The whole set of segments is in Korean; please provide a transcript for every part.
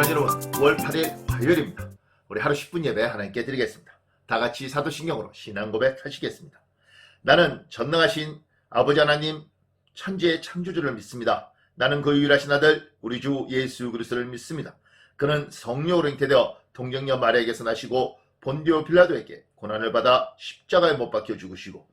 사랑하는 여러분, 5월 8일 화요일입니다. 우리 하루 10분 예배 하나님께 드리겠습니다. 다 같이 사도신경으로 신앙 고백하시겠습니다. 나는 전능하신 아버지 하나님 천지의 창조주를 믿습니다. 나는 그 유일하신 아들 우리 주 예수 그리스도를 믿습니다. 그는 성령으로 잉태되어 동정녀 마리아에게서 나시고 본디오 빌라도에게 고난을 받아 십자가에 못 박혀 죽으시고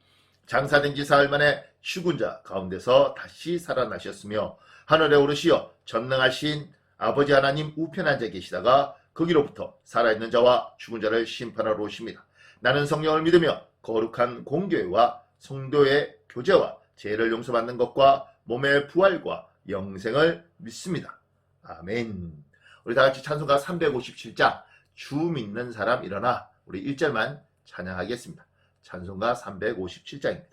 장사된 지 사흘 만에 죽은 자 가운데서 다시 살아나셨으며 하늘에 오르시어 전능하신 아버지 하나님 우편에 앉아 계시다가 거기로부터 살아있는 자와 죽은 자를 심판하러 오십니다. 나는 성령을 믿으며 거룩한 공교회와 성도의 교제와 죄를 용서받는 것과 몸의 부활과 영생을 믿습니다. 아멘. 우리 다같이 찬송가 357장 주 믿는 사람 일어나, 우리 1절만 찬양하겠습니다. 찬송가 357장입니다.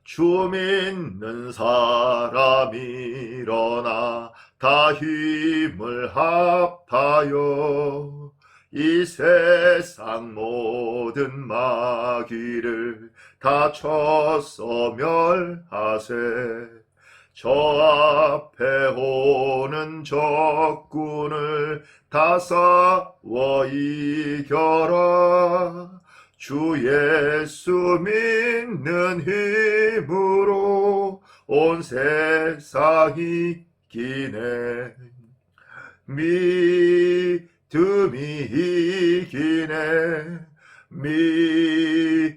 주 믿는 사람 일어나 다 힘을 합하여 이 세상 모든 마귀를 다 쳐서 멸하세. 저 앞에 오는 적군을 다 싸워 이겨라. 주 예수 믿는 힘으로 온 세상이 이기네. 믿음이 이기네. 믿음이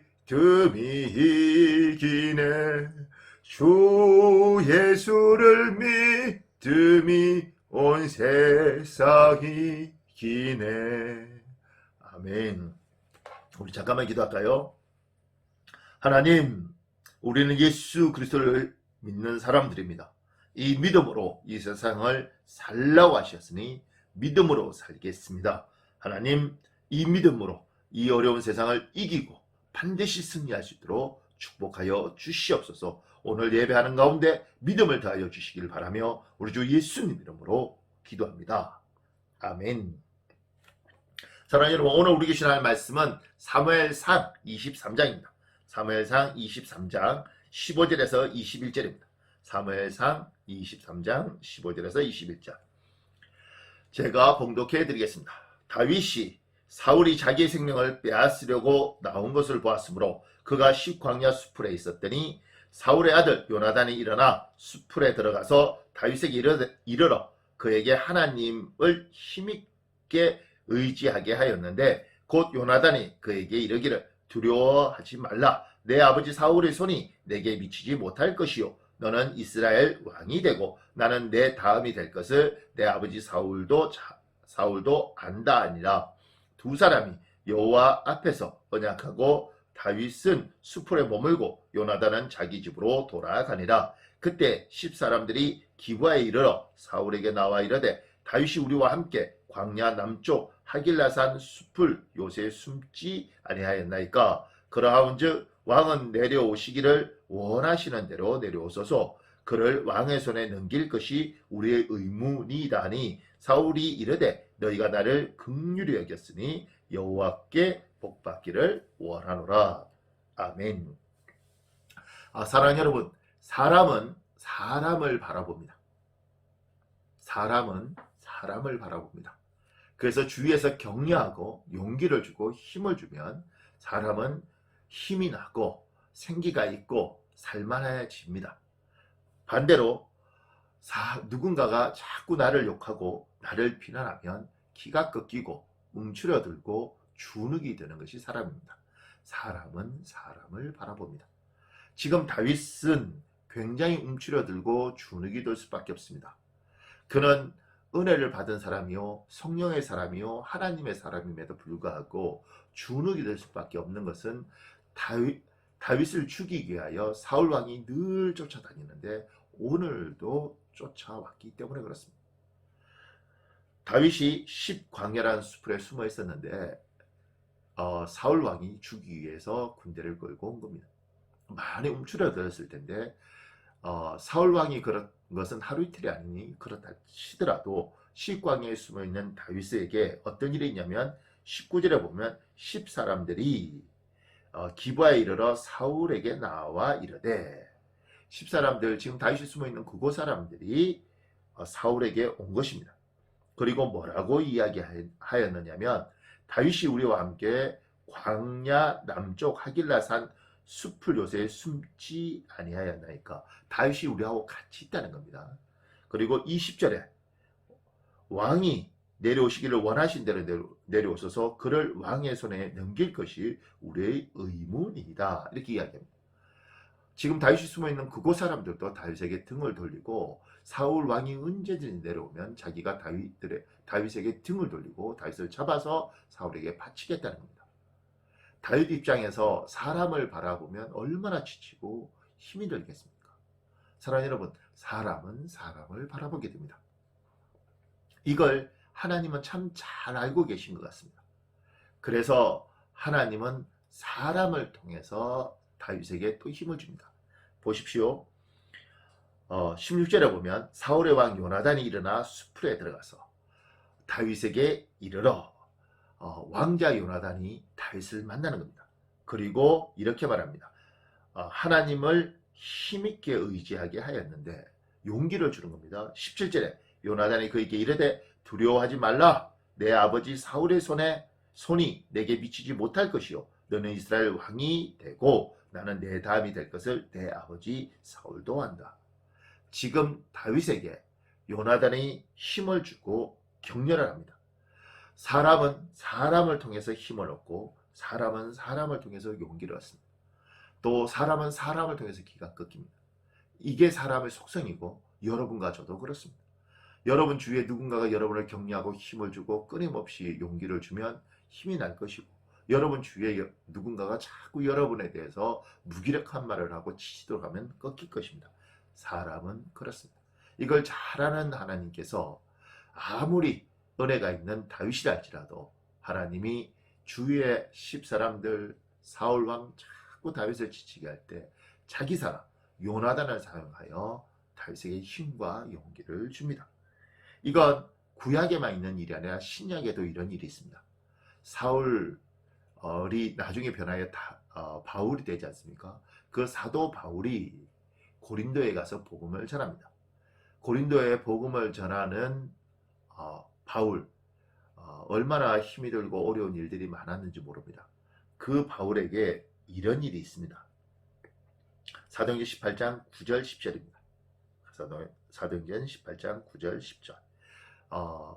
이기네. 주 예수를 믿음이 온 세상이 이기네. 아멘. 우리 잠깐만 기도할까요? 하나님, 우리는 예수 그리스도를 믿는 사람들입니다. 이 믿음으로 이 세상을 살라고 하셨으니 믿음으로 살겠습니다. 하나님, 이 믿음으로 이 어려운 세상을 이기고 반드시 승리할 수 있도록 축복하여 주시옵소서. 오늘 예배하는 가운데 믿음을 더하여 주시기를 바라며 우리 주 예수님 이름으로 기도합니다. 아멘. 사랑하는 여러분, 오늘 우리 계신 하나님의 말씀은 사무엘상 23장입니다. 사무엘상 23장 15절에서 21절입니다. 사무엘상 23장 15절에서 21절. 제가 봉독해 드리겠습니다. 다윗이 사울이 자기의 생명을 빼앗으려고 나온 것을 보았으므로 그가 십광야 수풀에 있었더니 사울의 아들 요나단이 일어나 수풀에 들어가서 다윗에게 이르러 그에게 하나님을 힘있게 의지하게 하였는데, 곧 요나단이 그에게 이르기를 두려워하지 말라. 내 아버지 사울의 손이 내게 미치지 못할 것이요 너는 이스라엘 왕이 되고 나는 내 다음이 될 것을 내 아버지 사울도 안다 하니라. 두 사람이 여호와 앞에서 언약하고 다윗은 수풀에 머물고 요나단은 자기 집으로 돌아가니라. 그때 10사람들이 기브아에 이르러 사울에게 나와 이르되 다윗이 우리와 함께 광야 남쪽 하길라산 숲을 요새 숨지 아니하였나이까. 그러하온즉 왕은 내려오시기를 원하시는 대로 내려오소서. 그를 왕의 손에 넘길 것이 우리의 의무니이다 하니 사울이 이르되 너희가 나를 긍휼히 여겼으니 여호와께 복받기를 원하노라. 아멘. 사랑하는 여러분, 사람은 사람을 바라봅니다. 사람은 사람을 바라봅니다. 그래서 주위에서 격려하고 용기를 주고 힘을 주면 사람은 힘이 나고 생기가 있고 살만해집니다. 반대로 누군가가 자꾸 나를 욕하고 나를 비난하면 기가 꺾이고 움츠려들고 주눅이 드는 것이 사람입니다. 사람은 사람을 바라봅니다. 지금 다윗은 굉장히 움츠려들고 주눅이 들 수밖에 없습니다. 그는 은혜를 받은 사람이요 성령의 사람이요 하나님의 사람임에도 불구하고 주눅이 될 수밖에 없는 것은 다윗을 죽이기 위하여 사울 왕이 늘 쫓아다니는데 오늘도 쫓아왔기 때문에 그렇습니다. 다윗이 십광야라는 수풀에 숨어 있었는데 사울 왕이 죽이기 위해서 군대를 끌고 온 겁니다. 많이 움츠려들었을 텐데 사울 왕이 그런 것은 하루 이틀이 아니니 그렇다 치더라도 십광야에 숨어있는 다윗에게 어떤 일이 있냐면 19절에 보면 10사람들이 기브아에 이르러 사울에게 나와 이르되 10사람들, 지금 다윗이 숨어있는 그곳 사람들이 사울에게 온 것입니다. 그리고 뭐라고 이야기하였느냐면 다윗이 우리와 함께 광야 남쪽 하길라산 숲을 요새 숨지 아니하였나이까. 다윗이 우리하고 같이 있다는 겁니다. 그리고 20절에 왕이 내려오시기를 원하신 대로 내려오셔서 그를 왕의 손에 넘길 것이 우리의 의문이다. 이렇게 이야기합니다. 지금 다윗이 숨어있는 그곳 사람들도 다윗에게 등을 돌리고 사울 왕이 언제든지 내려오면 자기가 다윗에게 등을 돌리고 다윗을 잡아서 사울에게 바치겠다는 겁니다. 다윗 입장에서 사람을 바라보면 얼마나 지치고 힘이 들겠습니까? 사랑하는 여러분, 사람은 사람을 바라보게 됩니다. 이걸 하나님은 참 잘 알고 계신 것 같습니다. 그래서 하나님은 사람을 통해서 다윗에게 또 힘을 줍니다. 보십시오. 16절에 보면 사울의 왕 요나단이 일어나 수풀에 들어가서 다윗에게 이르러 왕자 요나단이 다윗을 만나는 겁니다. 그리고 이렇게 말합니다. 하나님을 힘있게 의지하게 하였는데 용기를 주는 겁니다. 17절에 요나단이 그에게 이르되 두려워하지 말라. 내 아버지 사울의 손이 내게 미치지 못할 것이요 너는 이스라엘 왕이 되고 나는 내 다음이 될 것을 내 아버지 사울도 한다. 지금 다윗에게 요나단이 힘을 주고 격려를 합니다. 사람은 사람을 통해서 힘을 얻고 사람은 사람을 통해서 용기를 얻습니다. 또 사람은 사람을 통해서 기가 꺾입니다. 이게 사람의 속성이고 여러분과 저도 그렇습니다. 여러분 주위에 누군가가 여러분을 격려하고 힘을 주고 끊임없이 용기를 주면 힘이 날 것이고 여러분 주위에 누군가가 자꾸 여러분에 대해서 무기력한 말을 하고 치시도록 하면 꺾일 것입니다. 사람은 그렇습니다. 이걸 잘 아는 하나님께서 아무리 은혜가 있는 다윗이라 할지라도 하나님이 주위의 10사람들 사울왕 자꾸 다윗을 지치게 할 때 자기 사람 요나단을 사용하여 다윗에게 힘과 용기를 줍니다. 이건 구약에만 있는 일이 아니라 신약에도 이런 일이 있습니다. 사울이 나중에 변하여 바울이 되지 않습니까? 그 사도 바울이 고린도에 가서 복음을 전합니다. 고린도에 복음을 전하는 바울, 얼마나 힘이 들고 어려운 일들이 많았는지 모릅니다. 그 바울에게 이런 일이 있습니다. 사도행전 18장 9절 10절입니다. 사도행전 18장 9절 10절.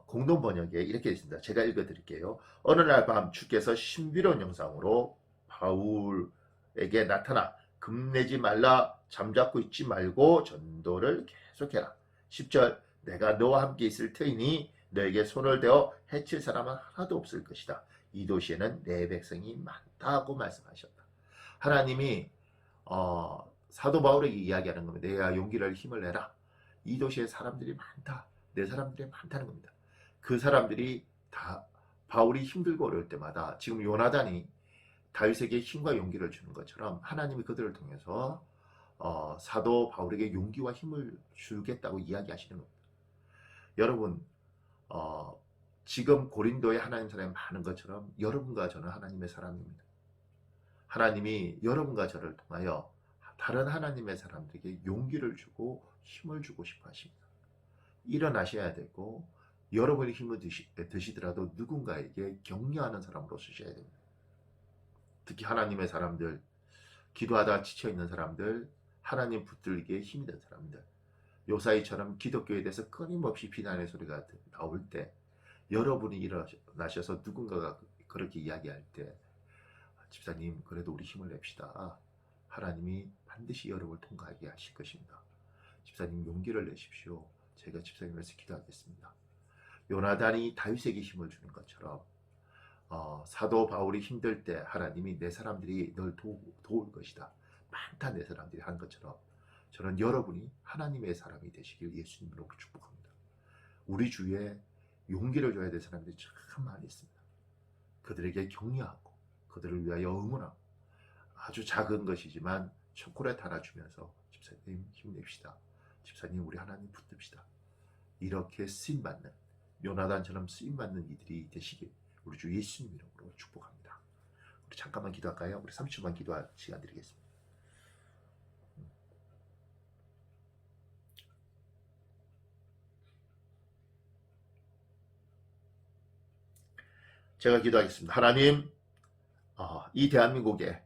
공동 번역에 이렇게 있습니다. 제가 읽어드릴게요. 어느 날 밤 주께서 신비로운 영상으로 바울에게 나타나 겁내지 말라, 잠잡고 있지 말고 전도를 계속해라. 10절 내가 너와 함께 있을 터이니 너에게 손을 대어 해칠 사람은 하나도 없을 것이다. 이 도시에는 내 백성이 많다고 말씀하셨다. 하나님이 사도 바울에게 이야기하는 겁니다. 내가 용기를 힘을 내라. 이 도시에 사람들이 많다. 내 사람들이 많다는 겁니다. 그 사람들이 다 바울이 힘들고 어려울 때마다 지금 요나단이 다윗에게 힘과 용기를 주는 것처럼 하나님이 그들을 통해서 사도 바울에게 용기와 힘을 주겠다고 이야기하시는 겁니다. 여러분 지금 고린도에 하나님 사람이 많은 것처럼 여러분과 저는 하나님의 사람입니다. 하나님이 여러분과 저를 통하여 다른 하나님의 사람들에게 용기를 주고 힘을 주고 싶어 하십니다. 일어나셔야 되고 여러분이 힘을 드시더라도 누군가에게 격려하는 사람으로 쓰셔야 됩니다. 특히 하나님의 사람들, 기도하다 지쳐있는 사람들, 하나님 붙들기에 힘이 든 사람들, 요사이처럼 기독교에 대해서 끊임없이 비난의 소리가 나올 때 여러분이 일어나셔서 누군가가 그렇게 이야기할 때 집사님 그래도 우리 힘을 냅시다. 하나님이 반드시 여러분을 통과하게 하실 것입니다. 집사님 용기를 내십시오. 제가 집사님 위해서 기도하겠습니다. 요나단이 다윗에게 힘을 주는 것처럼 사도 바울이 힘들 때 하나님이 내 사람들이 널 도울 것이다. 많다 내 사람들이 한 것처럼 저는 여러분이 하나님의 사람이 되시길 예수님으로 축복합니다. 우리 주위에 용기를 줘야 될 사람들이 참 많이 있습니다. 그들에게 격려하고 그들을 위하여 응원하고 아주 작은 것이지만 초콜릿 하나 주면서 집사님 힘냅시다. 집사님 우리 하나님 붙듭시다. 이렇게 쓰임받는 요나단처럼 쓰임받는 이들이 되시길 우리 주 예수님 이름으로 축복합니다. 우리 잠깐만 기도할까요? 우리 30초만 기도할 시간 드리겠습니다. 제가 기도하겠습니다. 하나님, 이 대한민국에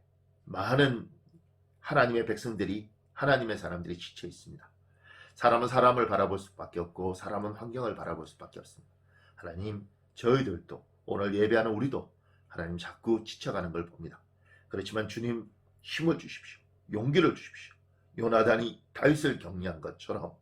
많은 하나님의 백성들이, 하나님의 사람들이 지쳐 있습니다. 사람은 사람을 바라볼 수밖에 없고 사람은 환경을 바라볼 수밖에 없습니다. 하나님, 저희들도 오늘 예배하는 우리도 하나님 자꾸 지쳐가는 걸 봅니다. 그렇지만 주님 힘을 주십시오. 용기를 주십시오. 요나단이 다윗을 격려한 것처럼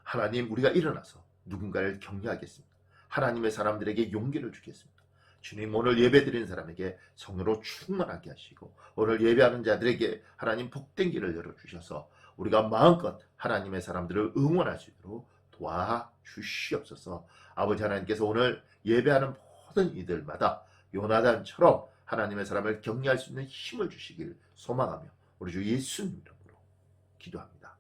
하나님, 우리가 일어나서 누군가를 격려하겠습니다. 하나님의 사람들에게 용기를 주겠습니다. 주님, 오늘 예배드리는 사람에게 성령으로 충만하게 하시고 오늘 예배하는 자들에게 하나님 복된 길을 열어주셔서 우리가 마음껏 하나님의 사람들을 응원할 수 있도록 도와주시옵소서. 아버지 하나님께서 오늘 예배하는 모든 이들마다 요나단처럼 하나님의 사람을 격려할 수 있는 힘을 주시길 소망하며 우리 주 예수님 이름으로 기도합니다.